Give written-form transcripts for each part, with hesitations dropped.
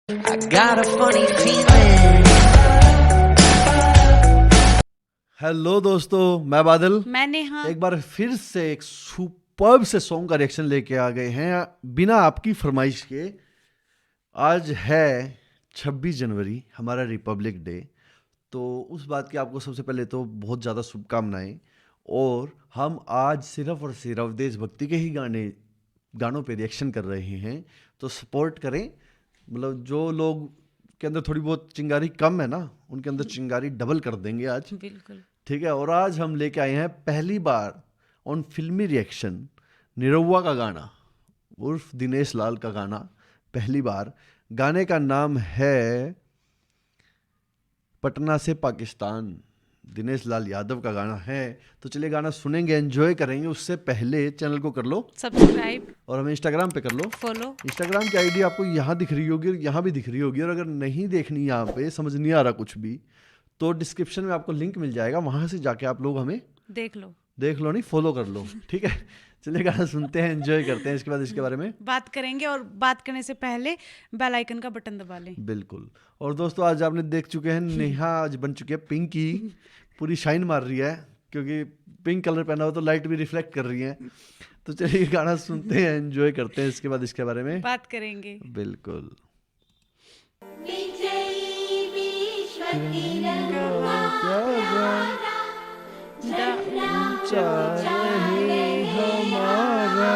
I got a funny feeling. Hello दोस्तों, मैं बादल मैं नेहा। एक बार फिर से एक सुपर्ब से सॉन्ग का रिएक्शन लेके आ गए हैं बिना आपकी फरमाइश के। आज है 26 जनवरी, हमारा रिपब्लिक डे। तो उस बात की आपको सबसे पहले तो बहुत ज़्यादा शुभकामनाएं। और हम आज सिर्फ और सिर्फ देशभक्ति के ही गानों पे रिएक्शन कर रहे हैं। तो सपोर्ट करें, मतलब जो लोग के अंदर थोड़ी बहुत चिंगारी कम है ना, उनके अंदर चिंगारी डबल कर देंगे आज। बिल्कुल। ठीक है। और आज हम लेके आए हैं पहली बार ऑन फिल्मी रिएक्शन निरहुआ का गाना, उर्फ दिनेश लाल का गाना। पहली बार गाने का नाम है पटना से पाकिस्तान, दिनेश लाल यादव का गाना है। तो चलिए गाना सुनेंगे, एंजॉय करेंगे। उससे पहले चैनल को कर लो सब्सक्राइब और हमें इंस्टाग्राम पे कर लो फॉलो। इंस्टाग्राम की आईडी आपको यहाँ दिख रही होगी और यहाँ भी दिख रही होगी। और अगर नहीं देखनी यहाँ पे, समझ नहीं आ रहा कुछ भी, तो डिस्क्रिप्शन में आपको लिंक मिल जाएगा, वहां से जाके आप लोग हमें देख लो नहीं, फॉलो कर लो। ठीक है। चलिए गाना सुनते हैं, एंजॉय करते हैं, इसके बाद इसके बारे में बात करेंगे। और बात करने से पहले बेल आइकन का बटन दबा लें। बिल्कुल। और दोस्तों, आज आपने देख चुके हैं नेहा आज बन चुकी है पिंकी, पूरी शाइन मार रही है क्योंकि पिंक कलर पहना हो तो लाइट भी रिफ्लेक्ट कर रही है। तो चलिए गाना सुनते हैं, एंजॉय करते हैं, इसके बाद इसके बारे में बात करेंगे। बिल्कुल। विजयी विश्व तिरंगा हमारा।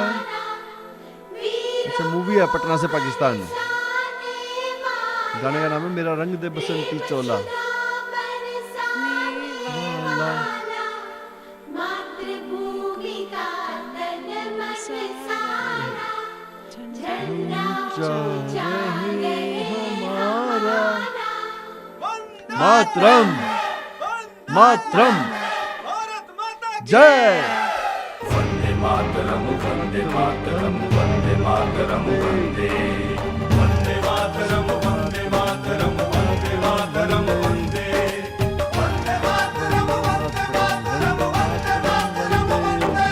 अच्छा, मूवी है पटना से पाकिस्तान। गाने का नाम है मेरा रंग दे बसंती चोला। मातृभूमि का तन मन सारा झंडा ऊंचा है हमारा। मातरम मातरम जय। वंदे मातरम वंदे मातरम वंदे मातरम वंदे वंदे मातरम वंदे मातरम वंदे मातरम वंदे वंदे मातरम वंदे मातरम वंदे मातरम वंदे।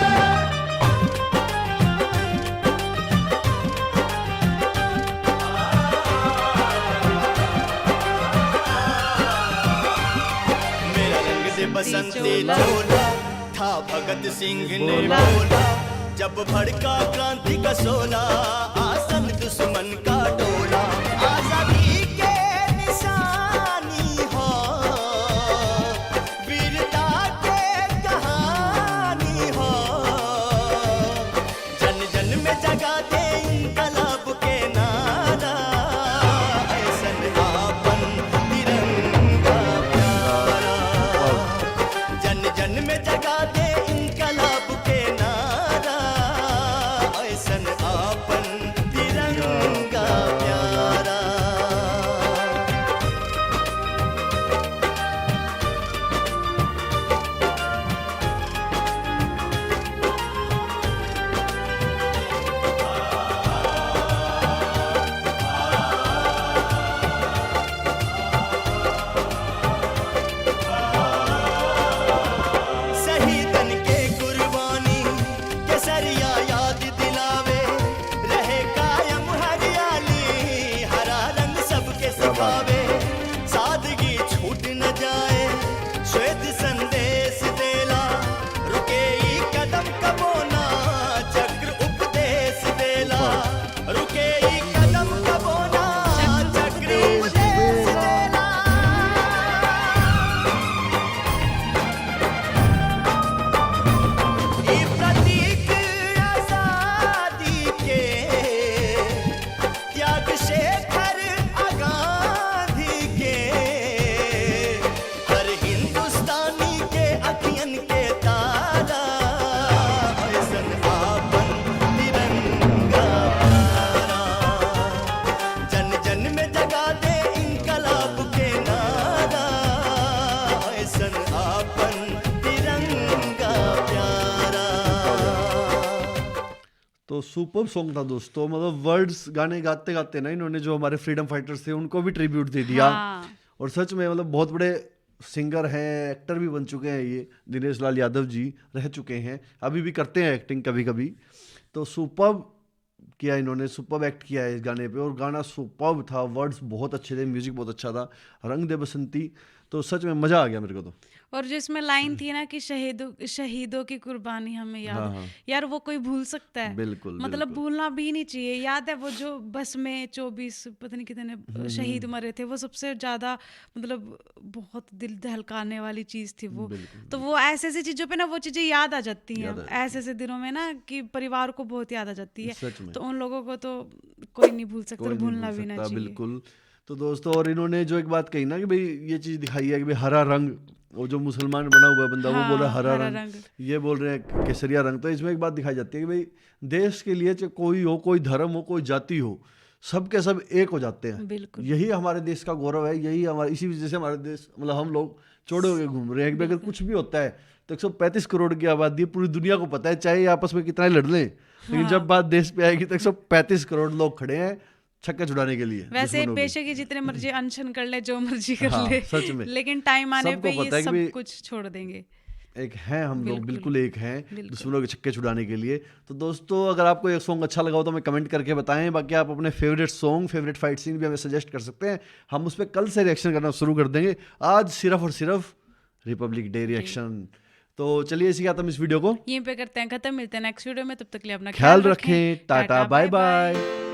मेरा रंग दे बसंती चोला था भगत सिंह ने बोला, जब भड़का क्रांति का सोला, आसन दुश्मन का डोला। आजादी के निशानी हो, वीरता के कहानी हो, जन जन में जगा दे इनकलाब के नारा, ऐसन आपन तिरंगा प्यारा। जन जन में जगा दे इनकलाब के नारा, ऐसन आपन तिरंगा प्यारा। शहीदन के कुर्बानी केसरिया याद दिलावे, रहे कायम हरियाली, हरा रंग सबके सिखावे। सादगी छूट न जाए, श्वेत संदेश देला, रुके ई कदम कबोना, चक्र उपदेश देला, रुके ई कदम कबोना, चक्र उपदेश देला। ई प्रतीक आजादी के, त्याग शेखर आगाधी के, हर हिंदुस्तानी के अखियन के तारा, ऐसन आपन तिरंगा प्यारा। जन जन में जगा दे इनकलाब के नारा, ऐसन आपन तिरंगा प्यारा। तो सुपर सॉन्ग था दोस्तों, मतलब वर्ड्स गाने गाते गाते ना इन्होंने जो हमारे फ्रीडम फाइटर्स थे उनको भी ट्रिब्यूट दे दिया। हाँ। और सच में मतलब बहुत बड़े सिंगर हैं, एक्टर भी बन चुके हैं। ये दिनेश लाल यादव जी रह चुके हैं, अभी भी करते हैं एक्टिंग कभी कभी। तो सुपर किया इन्होंने, सुपर्ब एक्ट किया है इस गाने पे, और गाना सुपर्ब था, वर्ड्स बहुत अच्छे थे, म्यूजिक बहुत अच्छा था, रंग दे बसंती, तो सच में मजा आ गया मेरे को तो। और जो इसमें लाइन थी ना कि शहीदों की कुर्बानी हमें याद हाँ, है। हाँ। यार वो कोई भूल सकता है? बिल्कुल, मतलब बिल्कुल। भूलना भी नहीं चाहिए। याद है वो जो बस में 24 पता नहीं कितने शहीद मरे थे, वो सबसे ज्यादा मतलब बहुत दिल दहलकाने वाली चीज थी वो। तो वो ऐसे ऐसी चीजों पे ना वो चीजें याद आ जाती हैं, ऐसे ऐसे दिनों में ना कि परिवार को बहुत याद आ जाती है। सच में। तो उन लोगों को तो कोई नहीं भूल सकता, कोई और नहीं भूलना भूल भी ना सकता, चाहिए। बिल्कुल। तो दोस्तों, और इन्होंने जो एक बात कही ना कि भाई ये चीज दिखाई है कि भाई हरा रंग, वो जो मुसलमान बना हुआ है बंदा वो बोल रहा है हाँ, हरा हरा रंग, रंग। ये बोल रहे हैं केसरिया रंग। तो इसमें एक बात दिखाई जाती है कि भाई देश के लिए चाहे कोई हो, कोई धर्म हो, कोई जाति हो, सब के सब एक हो जाते हैं। बिल्कुल। यही हमारे देश का गौरव है, यही हमारे, इसी वजह से हमारे देश, मतलब हम लोग चौड़े होके घूम रहे हैं कि भाई अगर कुछ भी होता है तो 135 करोड़ की आबादी है, पूरी दुनिया को पता है, चाहे आपस में कितना ही लड़ लें, लेकिन जब बात देश पे आएगी तो 135 करोड़ लोग खड़े हैं छक्के छुड़ाने के लिए। वैसे दुश्मनों के। बेशक ही जितने मर्जी अनशन कर ले, जो मर्जी कर हाँ, ले, सच में। लेकिन टाइम आने सबको पे पता ये है कि भाई सब कुछ छोड़ देंगे। एक हैं हम लोग, बिल्कुल एक हैं बिल्कुल। दुश्मनों के छक्के छुड़ाने के लिए। तो दोस्तों, अगर आपको एक सॉन्ग अच्छा लगा हो तो हमें कमेंट करके बताएं। बाकी आप अपने favourite song, favourite fight scene भी हमें सजेस्ट कर सकते हैं, हम उस पर कल से रिएक्शन करना शुरू कर देंगे। आज सिर्फ और सिर्फ रिपब्लिक डे रिएक्शन। तो चलिए इसी के साथ हम इस वीडियो को यहीं पे करते हैं खत्म, मिलते हैं नेक्स्ट वीडियो में, तब तक के लिए अपना ख्याल रखें। Tata, bye bye.